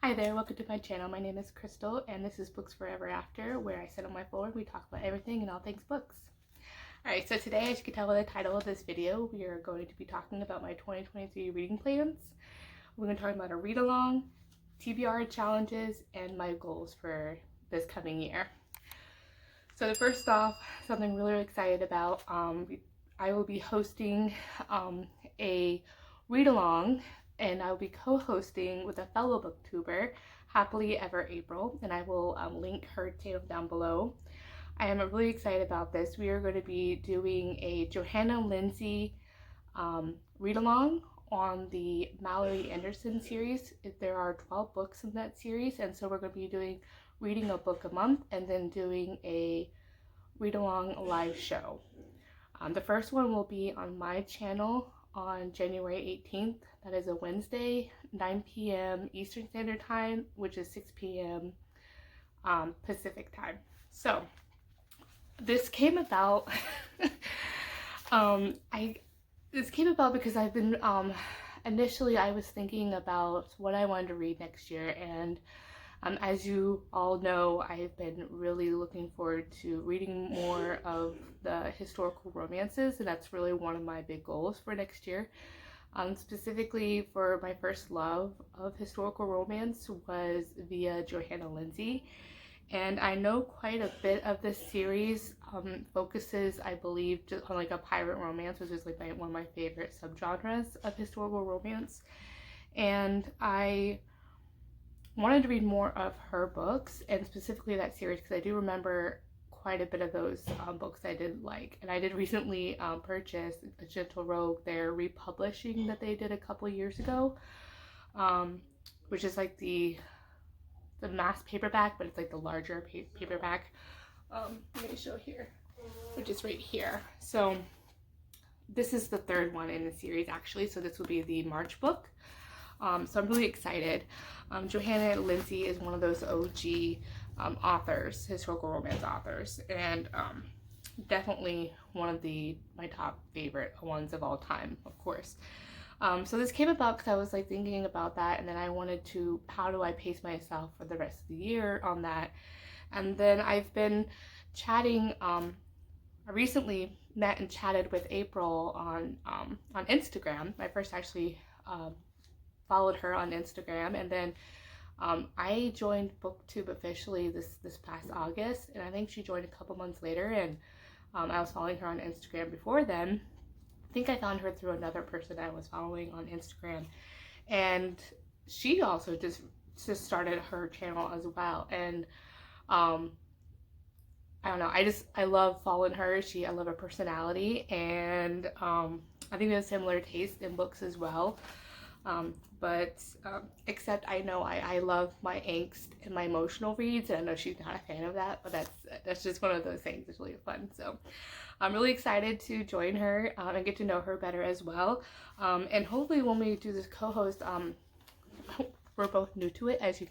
Hi there, welcome to my channel. My name is Crystal and this is Books Forever After, where I sit on my floor and we talk about everything and all things books. Alright, so today, as you can tell by the title of this video, we are going to be talking about my 2023 reading plans. We're going to talk about a read-along, TBR challenges, and my goals for this coming year. So first off, something I'm really excited about, I will be hosting a read-along, and I'll be co-hosting with a fellow booktuber, Happily Ever April, and I will link her channel down below. I am really excited about this. We are going to be doing a Johanna Lindsey read-along on the Mallory Anderson series. There are 12 books in that series, and so we're going to be reading a book a month and then doing a read-along live show. The first one will be on my channel on January 18th. That is a Wednesday, 9 p.m. Eastern Standard Time, which is 6 p.m. Pacific Time. So this came about this came about because I've been initially I was thinking about what I wanted to read next year, and as you all know, I've been really looking forward to reading more of the historical romances, and that's really one of my big goals for next year. Specifically for my first love of historical romance was via Johanna Lindsey, and I know quite a bit of this series focuses, I believe, just on like a pirate romance, which is like one of my favorite subgenres of historical romance, and I wanted to read more of her books, and specifically that series, because I do remember quite a bit of those books I did like. And I did recently purchase A Gentle Rogue, their republishing that they did a couple years ago, which is like the mass paperback, but it's like the larger paperback. Let me show here, which is right here. So this is the third one in the series actually, so this will be the March book. So I'm really excited. Johanna Lindsey is one of those OG authors, historical romance authors, and definitely one of my top favorite ones of all time, of course. So this came about because I was like thinking about that, and then I wanted to, how do I pace myself for the rest of the year on that? And then I've been chatting, I recently met and chatted with April on Instagram. I first actually followed her on Instagram, and then I joined BookTube officially this past August, and I think she joined a couple months later, and I was following her on Instagram before then. I think I found her through another person I was following on Instagram, and she also just started her channel as well, and I don't know, I love following her. I love her personality, and I think we have similar taste in books as well. Except I know I love my angst and my emotional reads, and I know she's not a fan of that, but that's just one of those things. It's really fun. So I'm really excited to join her and get to know her better as well. And hopefully when we do this co-host, we're both new to it, as you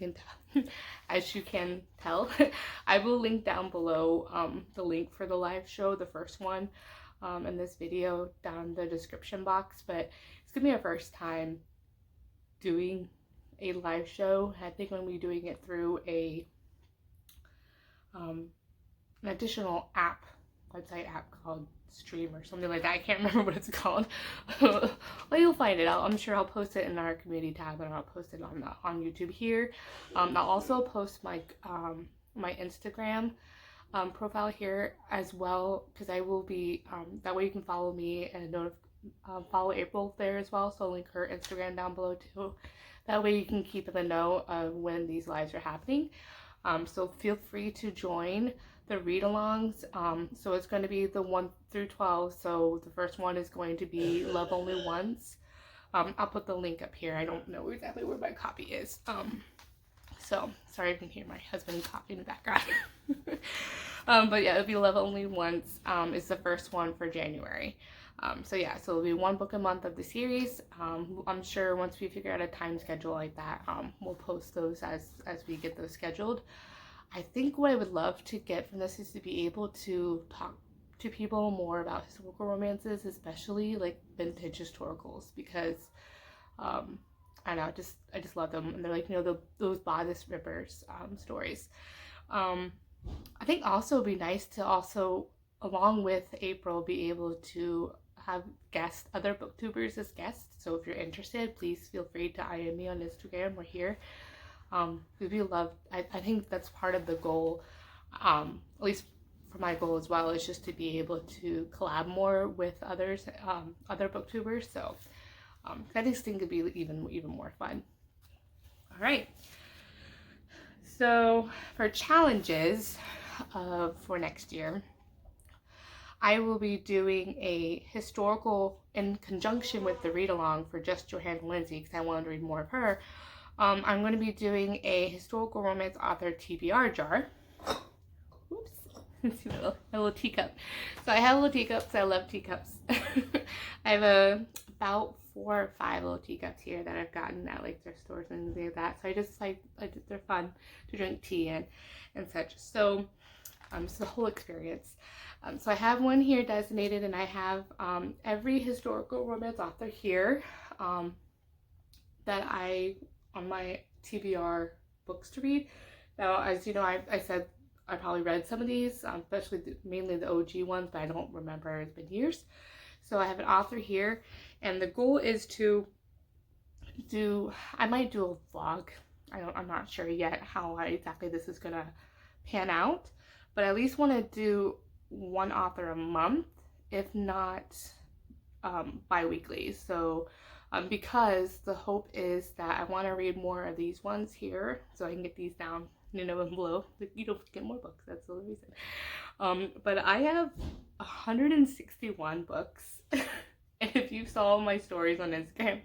can tell. I will link down below the link for the live show, the first one, in this video down in the description box. But it's gonna be our first time doing a live show. I think when we're doing it through an additional website app called Stream or something like that. I can't remember what it's called. Well, you'll find it. I'm sure I'll post it in our community tab, and I'll post it on YouTube here. I'll also post my my Instagram profile here as well, because I will be that way you can follow me and follow April there as well. So I'll link her Instagram down below too. That way you can keep in the know of when these lives are happening. So feel free to join the read-alongs. So it's going to be the 1 through 12. So the first one is going to be Love Only Once. I'll put the link up here. I don't know exactly where my copy is. So sorry if you can hear my husband copy in the background. But yeah, it'll be Love Only Once. Is the first one for January. So yeah, so it'll be one book a month of the series. I'm sure once we figure out a time schedule like that, we'll post those as we get those scheduled. I think what I would love to get from this is to be able to talk to people more about historical romances, especially like vintage historicals, because I don't know, I just love them, and they're like, you know, those bodice rippers stories. I think also it'd be nice to also, along with April, be able to have other booktubers as guests. So if you're interested, please feel free to IM me on Instagram or here. We love, I think that's part of the goal, at least for my goal as well, is just to be able to collab more with other booktubers. So I think this could be even more fun. All right. So for challenges for next year, I will be doing a historical in conjunction with the read-along for just Johanna Lindsey, because I wanted to read more of her. I'm going to be doing a historical romance author TBR jar. Oops, a little teacup. So I have little teacups. I love teacups. I have about 4 or 5 little teacups here that I've gotten at like thrift stores and things like that. So I just like, they're fun to drink tea in and such. So it's the whole experience. So I have one here designated, and I have every historical romance author here that on my TBR books to read. Now, as you know, I said I probably read some of these, especially mainly the OG ones, but I don't remember. It's been years. So I have an author here, and the goal is to I might do a vlog. I'm not sure yet how exactly this is gonna pan out, but I at least want to do one author a month, if not bi-weekly. So because the hope is that I want to read more of these ones here, so I can get these down, you know, in below. You don't get more books, that's the reason. But I have 161 books. And if you saw my stories on Instagram,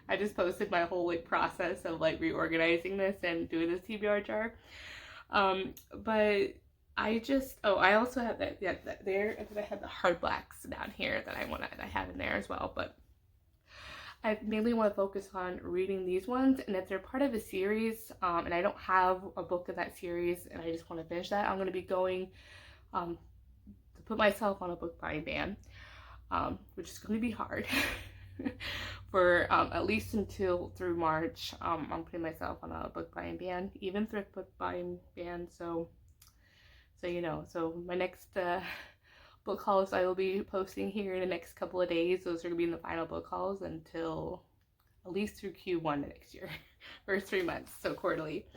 I just posted my whole like process of like reorganizing this and doing this TBR jar. But I also have that there, and then I have the hard blacks down here that I have in there as well. But I mainly want to focus on reading these ones, and if they're part of a series, and I don't have a book in that series, and I just want to finish that, I'm going to be going to put myself on a book buying ban, which is going to be hard for at least through March. I'm putting myself on a book buying ban, even thrift book buying ban. So you know, so my next book hauls I will be posting here in the next couple of days. Those are going to be in the final book hauls until at least through Q1 next year, for 3 months, so quarterly.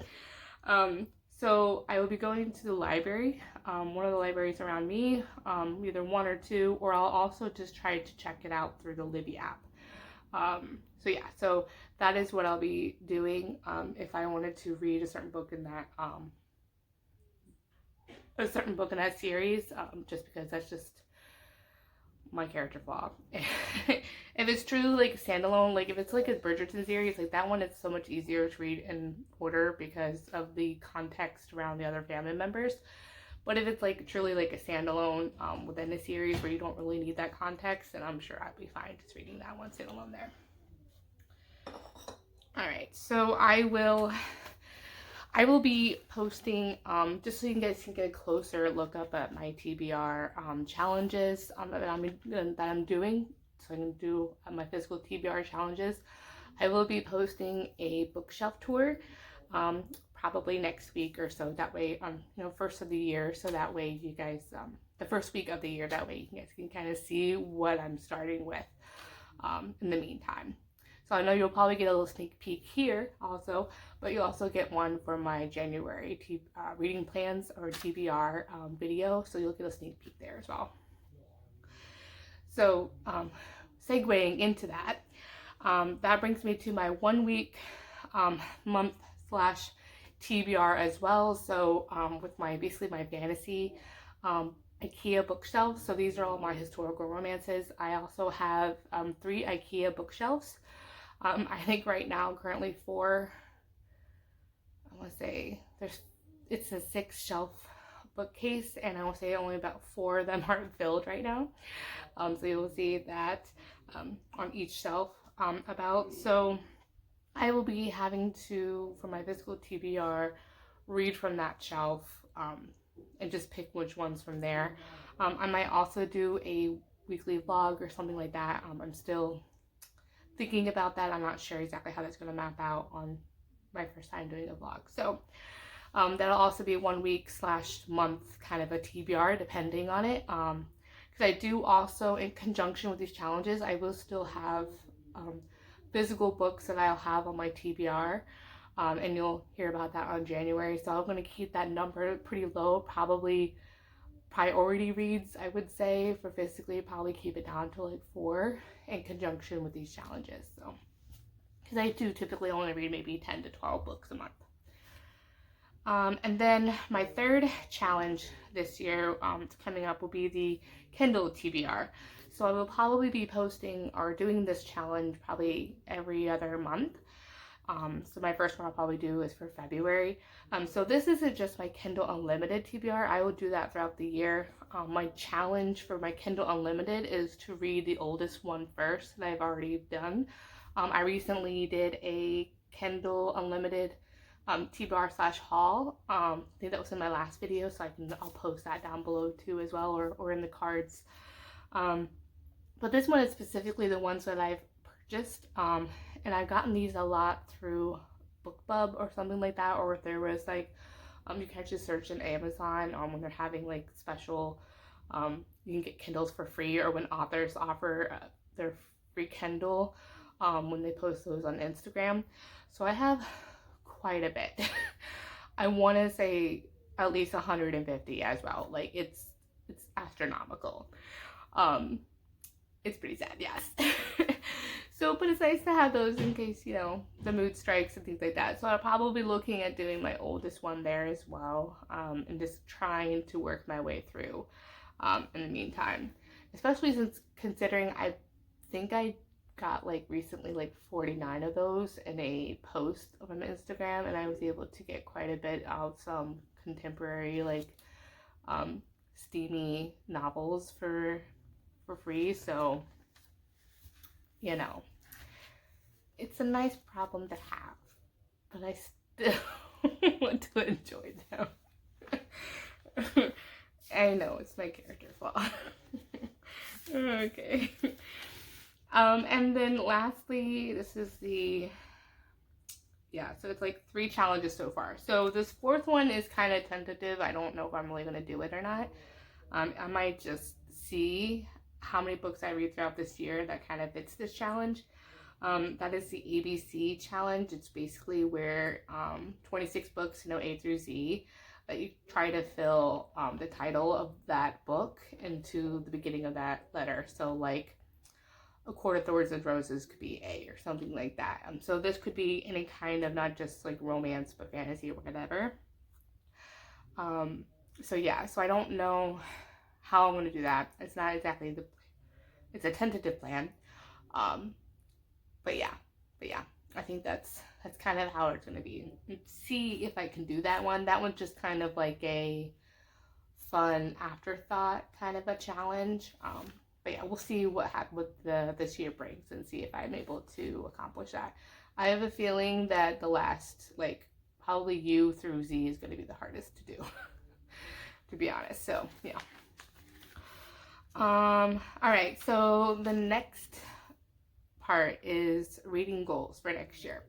So I will be going to the library, one of the libraries around me, either 1 or 2, or I'll also just try to check it out through the Libby app. So yeah, so that is what I'll be doing if I wanted to read a certain book in that series, just because that's just my character flaw. If it's truly like standalone, like if it's like a Bridgerton series, like that one, it's so much easier to read in order because of the context around the other family members. But if it's like truly like a standalone within a series where you don't really need that context, then I'm sure I'd be fine just reading that one standalone there. All right, so I will be posting, just so you guys can get a closer look up at my TBR challenges that I'm doing. So I'm going to do my physical TBR challenges. I will be posting a bookshelf tour probably next week or so. That way, you know, first of the year. So that way you guys, the first week of the year, that way you guys can kind of see what I'm starting with in the meantime. So I know you'll probably get a little sneak peek here also, but you'll also get one for my January reading plans or TBR video. So you'll get a sneak peek there as well. So segueing into that, that brings me to my 1 week, month / TBR as well. So with basically my fantasy IKEA bookshelves. So these are all my historical romances. I also have 3 IKEA bookshelves. I think right now, currently 4, I want to say it's a 6 shelf bookcase, and I will say only about 4 of them aren't filled right now. So you will see that on each shelf So I will be having to, for my physical TBR, read from that shelf and just pick which ones from there. I might also do a weekly vlog or something like that. I'm still thinking about that. I'm not sure exactly how that's going to map out on my first time doing a vlog. So that'll also be 1 week / month kind of a TBR depending on it. Because I do also, in conjunction with these challenges, I will still have physical books that I'll have on my TBR. And you'll hear about that on January. So I'm going to keep that number pretty low, probably priority reads, I would say, for physically, probably keep it down to like 4 in conjunction with these challenges. So, because I do typically only read maybe 10 to 12 books a month. And then my third challenge this year coming up will be the Kindle TBR. So I will probably be posting or doing this challenge probably every other month. So my first one I'll probably do is for February. So this isn't just my Kindle Unlimited TBR. I will do that throughout the year. My challenge for my Kindle Unlimited is to read the oldest one first that I've already done. I recently did a Kindle Unlimited TBR / haul. I think that was in my last video, so I'll post that down below too as well, or in the cards. But this one is specifically the ones that I've purchased. And I've gotten these a lot through BookBub or something like that, or if there was like, you can actually search in Amazon when they're having like special, you can get Kindles for free, or when authors offer their free Kindle when they post those on Instagram. So I have quite a bit. I want to say at least 150 as well. Like it's astronomical. It's pretty sad, yes. So, but it's nice to have those in case, you know, the mood strikes and things like that. So I'll probably be looking at doing my oldest one there as well, and just trying to work my way through in the meantime. Especially since considering I think I got like recently like 49 of those in a post on Instagram, and I was able to get quite a bit of some contemporary like steamy novels for free. So, you know, it's a nice problem to have, but I still want to enjoy them. I know it's my character flaw. Okay. And then lastly, this is so it's like 3 challenges so far. So this 4th one is kind of tentative. I don't know if I'm really going to do it or not. I might just see how many books I read throughout this year that kind of fits this challenge. That is the ABC challenge. It's basically where 26 books, A through Z, that you try to fill the title of that book into the beginning of that letter. So like A Court of Thorns and Roses could be A or something like that. So this could be any kind of, not just like romance, but fantasy or whatever. So yeah, so I don't know how I'm going to do that. It's not exactly it's a tentative plan. But yeah, I think that's kind of how it's going to be. See if I can do that one. That one's just kind of like a fun afterthought kind of a challenge. But yeah, we'll see what this year brings and see if I'm able to accomplish that. I have a feeling that the last, like, probably U through Z is going to be the hardest to do, to be honest. So, yeah. All right, so the next part is reading goals for next year.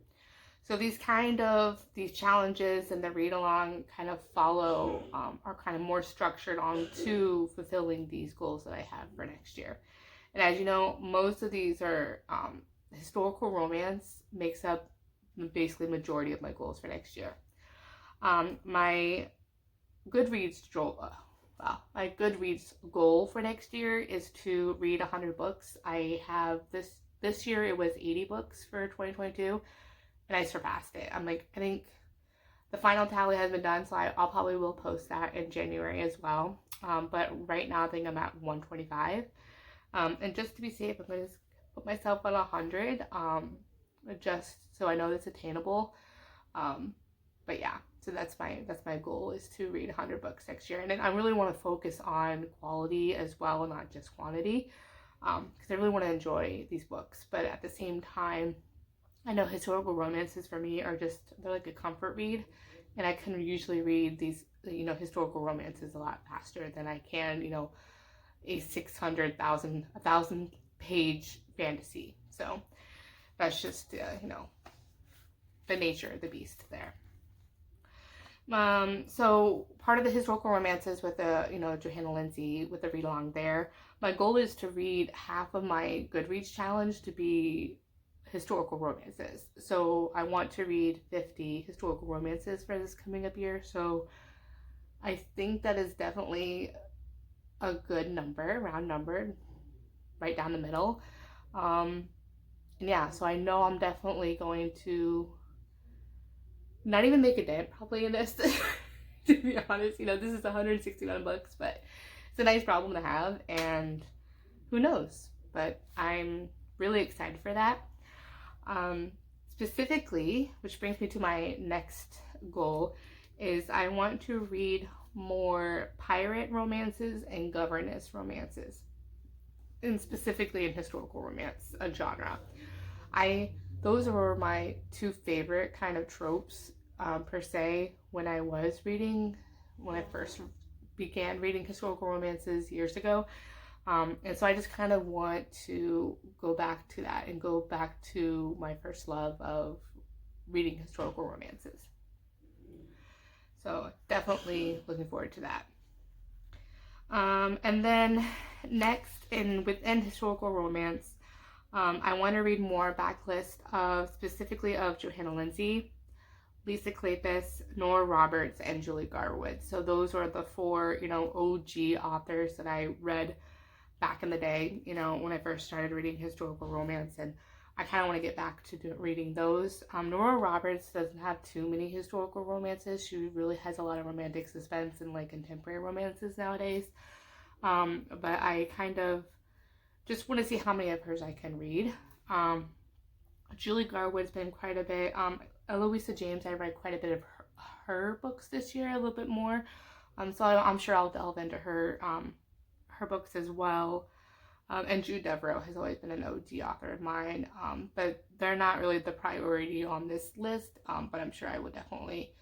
So these challenges and the read along kind of follow, are kind of more structured on to fulfilling these goals that I have for next year. And as you know, most of these are historical romance makes up basically majority of my goals for next year. My Goodreads goal for next year is to read 100 books. I have this year it was 80 books for 2022, and I surpassed it. I think the final tally has been done, so I'll probably will post that in January as well. But right now I think I'm at 125. And just to be safe, I'm going to put myself on 100, just so I know it's attainable. But yeah, so that's my goal, is to read 100 books next year. And then I really want to focus on quality as well, not just quantity, because I really want to enjoy these books. But at the same time, I know historical romances for me they're like a comfort read, and I can usually read these, historical romances a lot faster than I can, a 1,000 page fantasy. So that's just, you know, the nature of the beast there. So part of the historical romances with the, you know, Johanna Lindsey with the read-along there, my goal is to read half of my Goodreads challenge to be historical romances. So I want to read 50 historical romances for this coming up year. So I think that is definitely a good number, round number, right down the middle. Yeah, so I know I'm definitely going to not even make a dent probably in this, to be honest. You know, this is 161 books, but it's a nice problem to have, and who knows? But I'm really excited for that. Specifically, which brings me to my next goal, is I want to read more pirate romances and governess romances, and specifically in historical romance, a genre. Those were my two favorite kind of tropes, per se, when I first began reading historical romances years ago. And so I just kind of want to go back to that and go back to my first love of reading historical romances. So definitely looking forward to that. And then next, within historical romance, I want to read more backlist specifically of Johanna Lindsey, Lisa Kleypas, Nora Roberts, and Julie Garwood. So those are the four, you know, OG authors that I read back in the day, you know, when I first started reading historical romance, and I kind of want to get back to reading those. Nora Roberts doesn't have too many historical romances. She really has a lot of romantic suspense and like contemporary romances nowadays. But I kind of just want to see how many of hers I can read. Julie Garwood's been quite a bit. Eloisa James, I read quite a bit of her books this year, a little bit more. So I'm sure I'll delve into her books as well. And Jude Devereaux has always been an OG author of mine, but they're not really the priority on this list. But I'm sure I would definitely,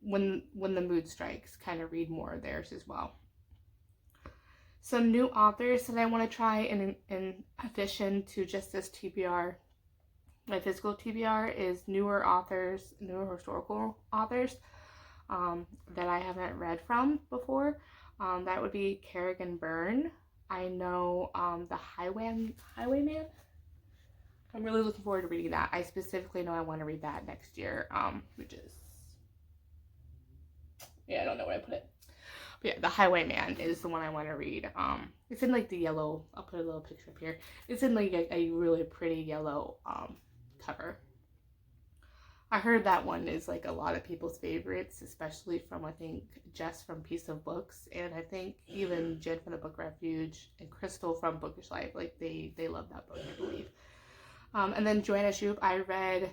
when the mood strikes, kind of read more of theirs as well. Some new authors that I want to try in addition to just this TBR, my physical TBR, is newer historical authors that I haven't read from before. That would be Kerrigan Byrne. I know the Highwayman. I'm really looking forward to reading that. I specifically know I want to read that next year, which is, I don't know where I put it. But yeah, the Highwayman is the one I want to read. It's in like the yellow, I'll put a little picture up here. It's in like a really pretty yellow cover. I heard that one is like a lot of people's favorites, especially from, I think, Jess from Piece of Books, and I think even Jen from the Book Refuge and Crystal from Bookish Life, like they love that book, I believe. And then Joanna Shupe, I read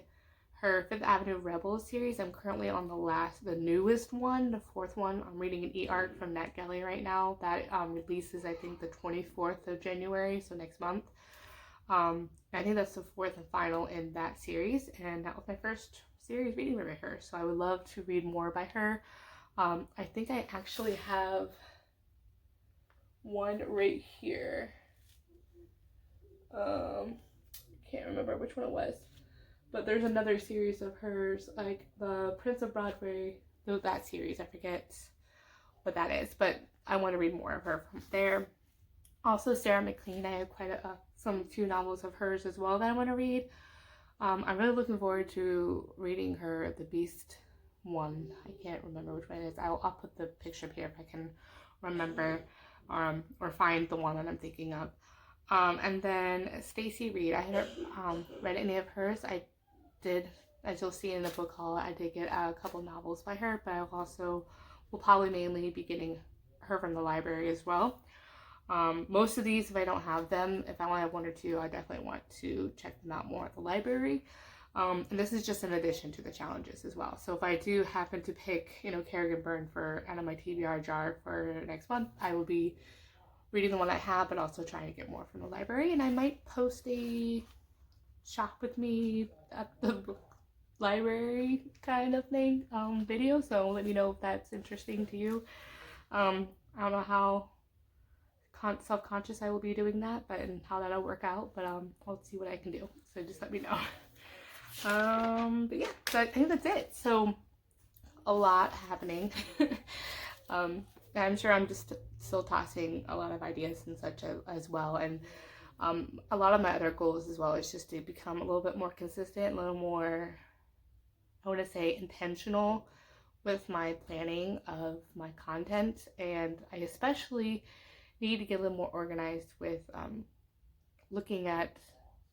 her Fifth Avenue Rebels series. I'm currently on the newest one, the fourth one. I'm reading an e-arc from Nat Gelly right now that releases, I think, the 24th of January, so next month. I think that's the fourth and final in that series, and that was my first series reading by her, so I would love to read more by her. I think I actually have one right here. Can't remember which one it was, but there's another series of hers, like the Prince of Broadway, that series, I forget what that is, but I want to read more of her from there. Also, Sarah McLean, I have quite some few novels of hers as well that I want to read. I'm really looking forward to reading her The Beast one. I can't remember which one it is. I'll put the picture up here if I can remember, or find the one that I'm thinking of. And then Stacey Reed, I haven't read any of hers. I did, as you'll see in the book haul, I did get a couple novels by her, but I also will probably mainly be getting her from the library as well. Most of these, if I don't have them, if I only have one or two, I definitely want to check them out more at the library. And this is just in addition to the challenges as well. So if I do happen to pick, Kerrigan Byrne out of my TBR jar for next month, I will be reading the one I have, but also trying to get more from the library. And I might post a shop with me at the library kind of thing video. So let me know if that's interesting to you. I don't know how self-conscious I will be doing that, but and how that'll work out. But I'll see what I can do. So just let me know. But yeah, so I think that's it. So a lot happening. I'm sure I'm just still tossing a lot of ideas and such as well. And a lot of my other goals as well is just to become a little bit more consistent, a little more, I want to say, intentional with my planning of my content. And I especially need to get a little more organized with looking at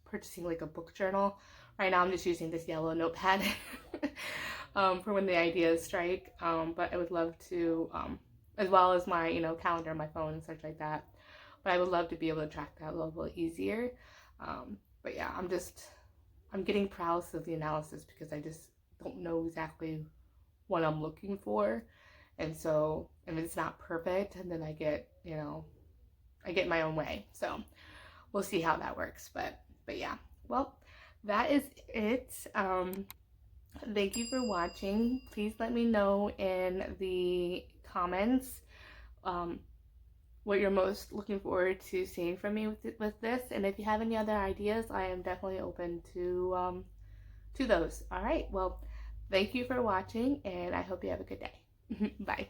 purchasing like a book journal. Right now I'm just using this yellow notepad for when the ideas strike, but I would love to, as well as my calendar on my phone and such like that, but I would love to be able to track that a little bit easier. But yeah, I'm getting paralysis of the analysis because I just don't know exactly what I'm looking for. And so if it's not perfect, and then I get my own way. So we'll see how that works. But yeah, well, that is it. Thank you for watching. Please let me know in the comments what you're most looking forward to seeing from me with this. And if you have any other ideas, I am definitely open to those. All right, well, thank you for watching, and I hope you have a good day. Bye.